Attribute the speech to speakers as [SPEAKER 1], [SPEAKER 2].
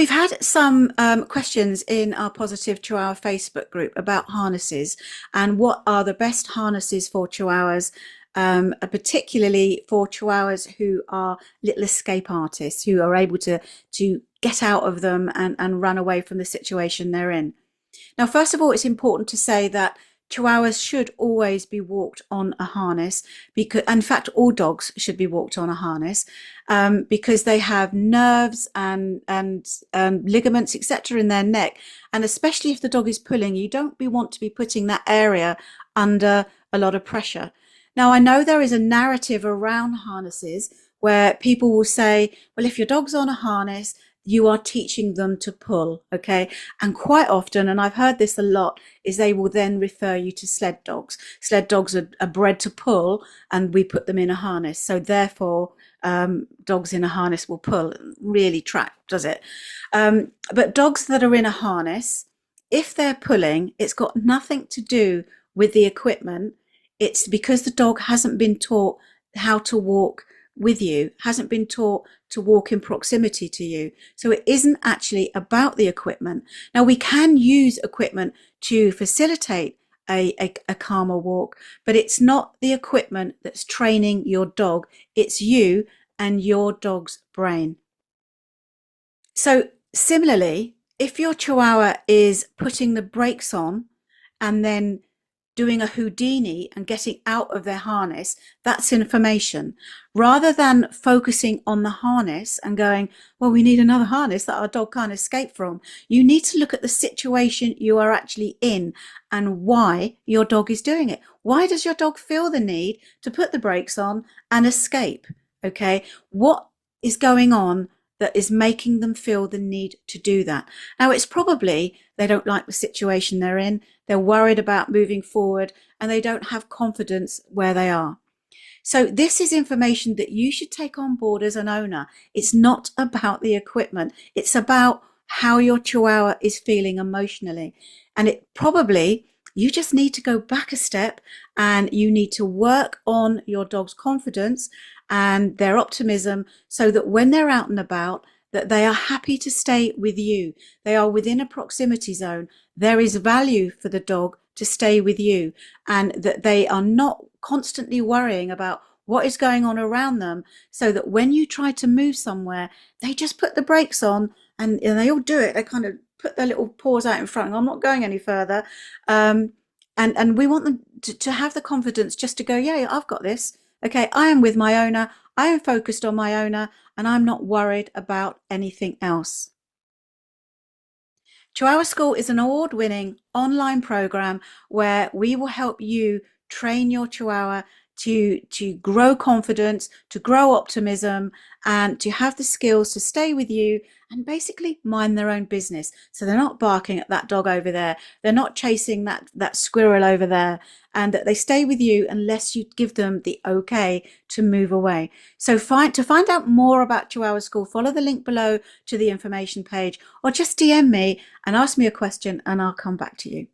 [SPEAKER 1] we've had some questions in our Positive Chihuahua Facebook group about harnesses and what are the best harnesses for Chihuahuas, particularly for Chihuahuas who are little escape artists, who are able to get out of them and run away from the situation they're in. Now, first of all, it's important to say that Chihuahuas should always be walked on a harness because, in fact, all dogs should be walked on a harness because they have nerves and ligaments, etc., in their neck. And especially if the dog is pulling, you don't want to be putting that area under a lot of pressure. Now, I know there is a narrative around harnesses where people will say, well, if your dog's on a harness, you are teaching them to pull, okay? And quite often, and I've heard this a lot, is they will then refer you to sled dogs. Sled dogs are bred to pull, and we put them in a harness. So therefore, dogs in a harness will pull. Really track, does it? But dogs that are in a harness, if they're pulling, it's got nothing to do with the equipment. It's because the dog hasn't been taught how to walk with you, hasn't been taught to walk in proximity to you. So it isn't actually about the equipment. Now, we can use equipment to facilitate a calmer walk, but it's not the equipment that's training your dog. It's you and your dog's brain. So similarly, if your Chihuahua is putting the brakes on and then doing a Houdini and getting out of their harness, that's information. Rather than focusing on the harness and going, well, we need another harness that our dog can't escape from, you need to look at the situation you are actually in and why your dog is doing it. Why does your dog feel the need to put the brakes on and escape? Okay, what is going on that is making them feel the need to do that? Now, it's probably they don't like the situation they're in, they're worried about moving forward, and they don't have confidence where they are. So this is information that you should take on board as an owner. It's not about the equipment. It's about how your Chihuahua is feeling emotionally. And it probably, you just need to go back a step and you need to work on your dog's confidence and their optimism so that when they're out and about, that they are happy to stay with you. They are within a proximity zone. There is value for the dog to stay with you, and that they are not constantly worrying about what is going on around them, so that when you try to move somewhere, they just put the brakes on and they all do it. They kind of put their little paws out in front. I'm not going any further. And we want them to have the confidence just to go, yeah, I've got this. Okay, I am with my owner. I am focused on my owner and I'm not worried about anything else. Chihuahua School is an award-winning online program where we will help you train your Chihuahua to grow confidence, to grow optimism, and to have the skills to stay with you and basically mind their own business. So they're not barking at that dog over there. They're not chasing that squirrel over there, and that they stay with you unless you give them the okay to move away. So to find out more about Chihuahua School, follow the link below to the information page, or just DM me and ask me a question and I'll come back to you.